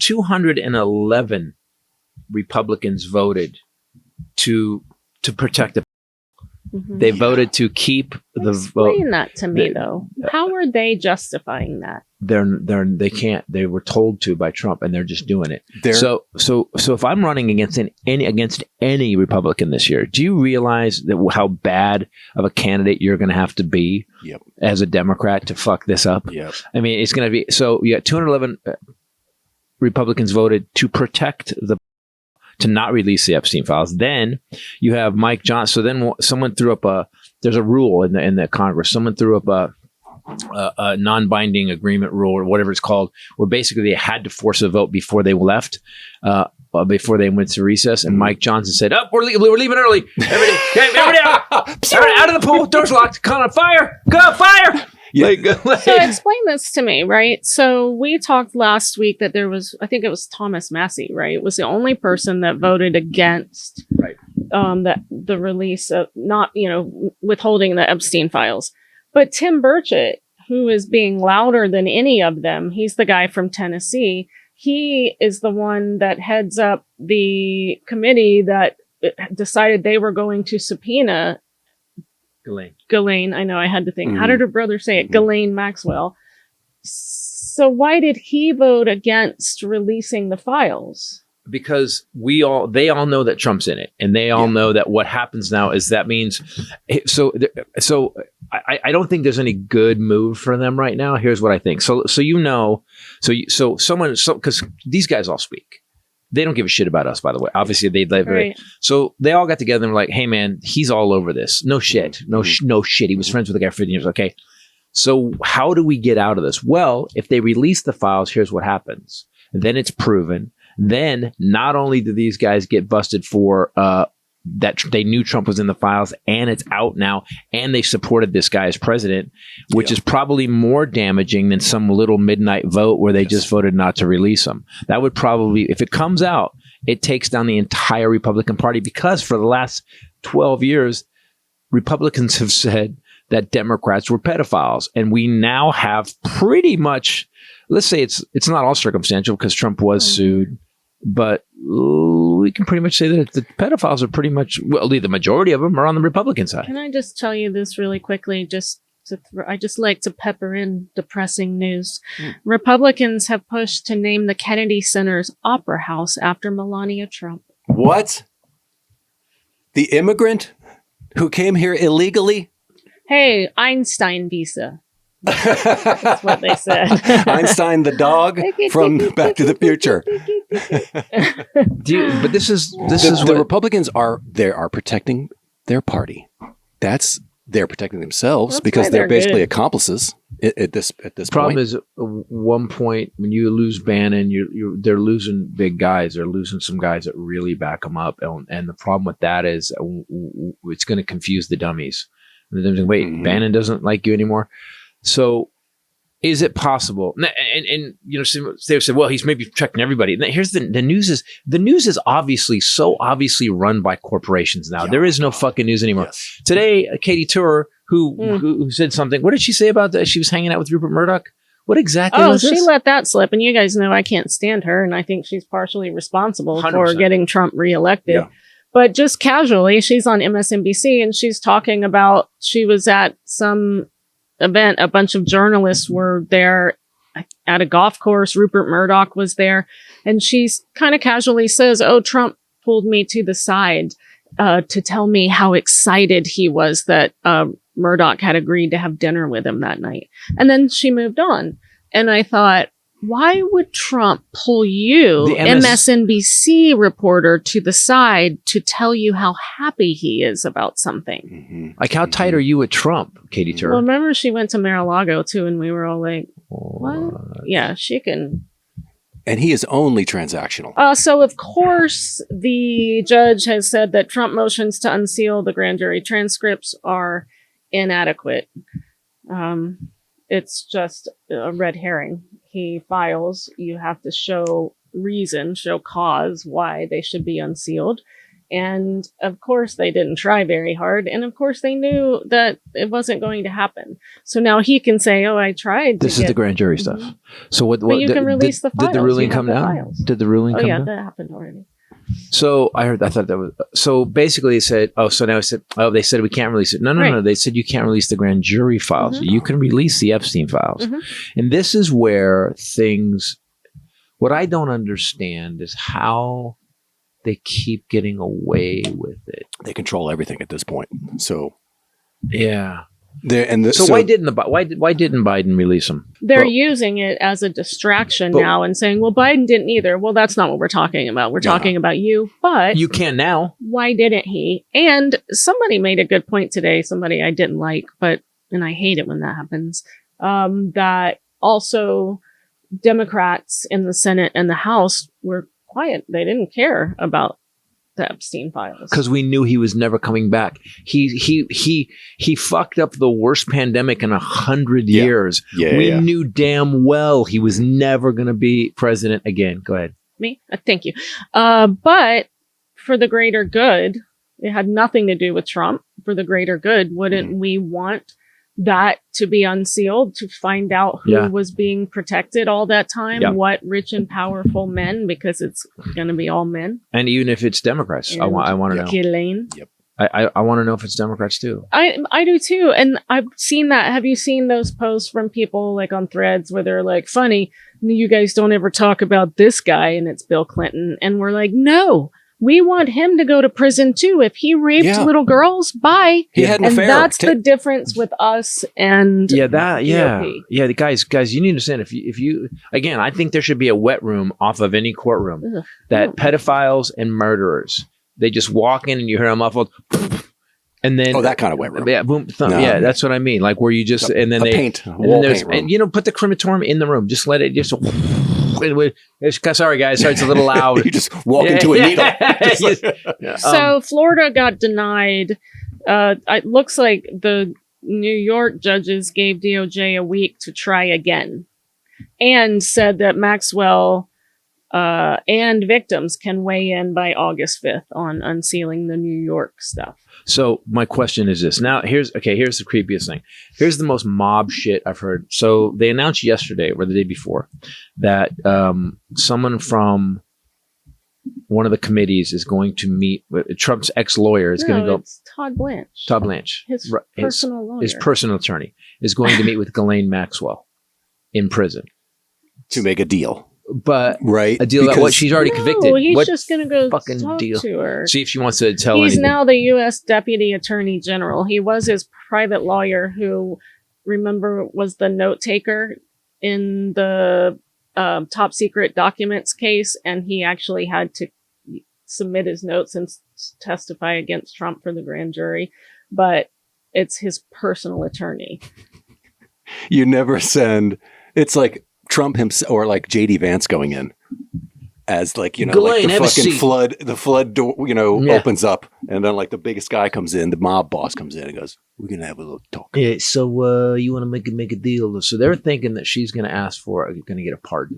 211 Republicans voted to protect the. Mhm. They voted to keep the vote. Explain that to me, though. How are they justifying that? They can't. They were told to by Trump, and they're just doing it. So if I'm running against any Republican this year, do you realize that how bad of a candidate you're going to have to be as a Democrat to fuck this up? Yep. I mean, it's going to be. So you got 211 Republicans voted to protect to not release the Epstein files. Then you have Mike Johnson. So then someone threw up there's a rule in the Congress. Someone threw up a non-binding agreement rule or whatever it's called, where basically they had to force a vote before they left, before they went to recess. And Mike Johnson said, we're leaving early. Everybody out. Everybody out of the pool. Doors locked. Call on fire. Go fire. So explain this to me, right? So we talked last week that there was, I think it was Thomas Massey, right? It was the only person that voted against the release of withholding the Epstein files. But Tim Burchett, who is being louder than any of them, he's the guy from Tennessee. He is the one that heads up the committee that decided they were going to subpoena Ghislaine, I know I had to think. Mm-hmm. How did her brother say it? Mm-hmm. Ghislaine Maxwell. So why did he vote against releasing the files? Because they all know that Trump's in it, and they all know that what happens now is that means. So I don't think there's any good move for them right now. Here's what I think. So because these guys all speak. They don't give a shit about us, by the way. Obviously, so they all got together and were like, "Hey, man, he's all over this. No shit, no shit. He was friends with the guy for 15 years. Okay, so how do we get out of this? Well, if they release the files, here's what happens. Then it's proven. Then not only do these guys get busted for that they knew Trump was in the files, and it's out now, and they supported this guy as president, which is probably more damaging than some little midnight vote where they just voted not to release him. That would probably, if it comes out, it takes down the entire Republican Party, because for the last 12 years, Republicans have said that Democrats were pedophiles, and we now have pretty much, let's say it's not all circumstantial because Trump was sued, but we can pretty much say that the pedophiles are pretty much, well, the majority of them are on the Republican side. Can I just tell you this really quickly? I just like to pepper in depressing news. Republicans have pushed to name the Kennedy Center's Opera House after Melania Trump. What? The immigrant who came here illegally? Hey, Einstein visa. That's what they said. Einstein the dog from Back to the Future. But this is the Republicans are protecting their party. They're protecting themselves because they're basically accomplices at this problem point. Is at one point when you lose Bannon, they're losing big guys. They're losing some guys that really back them up, and the problem with that is it's going to confuse the dummies. And they're like, wait, Bannon doesn't like you anymore. So, is it possible? And they said, well, he's maybe protecting everybody. And here's the news is obviously run by corporations now. There is no fucking news anymore. Yes. Today, Katie Tour, who said something. What did she say about that? She was hanging out with Rupert Murdoch. What exactly was this? She let that slip, and you guys know I can't stand her, and I think she's partially responsible 100%. For getting Trump reelected. Yeah. But just casually, she's on MSNBC, and she's talking about she was at some event. A bunch of journalists were there at a golf course. Rupert Murdoch was there, and she's kind of casually says, "Oh, Trump pulled me to the side to tell me how excited he was that Murdoch had agreed to have dinner with him that night." And then she moved on, and I thought, why would Trump pull you, the MSNBC reporter, to the side to tell you how happy he is about something? Mm-hmm. Like, how tight are you with Trump, Katie Tur? Well, remember she went to Mar-a-Lago too, and we were all like, what? Yeah, she can. And he is only transactional. So, of course, the judge has said that Trump motions to unseal the grand jury transcripts are inadequate. It's just a red herring. He files, you have to show reason, show cause why they should be unsealed. And of course, they didn't try very hard. And of course, they knew that it wasn't going to happen. So now he can say, oh, I tried. This is the grand jury stuff. So what but you can release the files. Did the ruling come down? Did the ruling come down? Oh, yeah, that happened already. So I thought that was, so basically it said, they said we can't release it. No. They said you can't release the grand jury files. You can release the Epstein files. And this is where what I don't understand is how they keep getting away with it. They control everything at this point. So yeah. So why didn't Biden release them? They're using it as a distraction now and saying, well, Biden didn't either. Well, that's not what we're talking about. We're talking about you, but you can now. Why didn't he? And somebody made a good point today, somebody I didn't like, and I hate it when that happens, that also Democrats in the Senate and the House were quiet. They didn't care about the Epstein files because we knew he was never coming back. He fucked up the worst pandemic in 100 years. We knew damn well he was never going to be president again. Go ahead. Me? Thank you. But for the greater good, it had nothing to do with Trump. For the greater good, wouldn't we want that to be unsealed, to find out who was being protected all that time, what rich and powerful men, because it's going to be all men. And even if it's Democrats, I want to know. Ghislaine. Yep. I want to know if it's Democrats too. I do too. And I've seen that. Have you seen those posts from people like on Threads where they're like, funny, you guys don't ever talk about this guy and it's Bill Clinton. And we're like, no. We want him to go to prison too. If he raped little girls, bye. He had an affair. That's the difference with us and the guys. You need to understand if you again, I think there should be a wet room off of any courtroom that pedophiles and murderers, they just walk in and you hear them muffled, and then that kind of wet room. Yeah, boom, that's what I mean. Like where you just and then they paint and put the crematorium in the room. Just let it just. Sorry, guys. Sorry, it's a little loud. You just walk into a needle. So Florida got denied. It looks like the New York judges gave DOJ a week to try again and said that Maxwell and victims can weigh in by August 5th on unsealing the New York stuff. So my question is this. Now, here's the creepiest thing. Here's the most mob shit I've heard. So they announced yesterday or the day before that someone from one of the committees is going to meet with Trump's ex-lawyer is going to go. It's Todd Blanche. Todd Blanche. His personal lawyer. His personal attorney is going to meet with Ghislaine Maxwell in prison. To make a deal. But a deal about what she's already convicted. He's just going to go fucking talk deal to her. See if she wants to tell He's anything. now the U.S. Deputy Attorney General. He was his private lawyer who, remember, was the note taker in the top secret documents case. And he actually had to submit his notes and testify against Trump for the grand jury. But it's his personal attorney. You never send... It's like Trump himself or like JD Vance going in as like, Ghislaine, like the flood door, opens up and then like the biggest guy comes in, the mob boss comes in and goes, we're going to have a little talk. Yeah. So you want to make a deal. So they're thinking that she's going to ask going to get a pardon.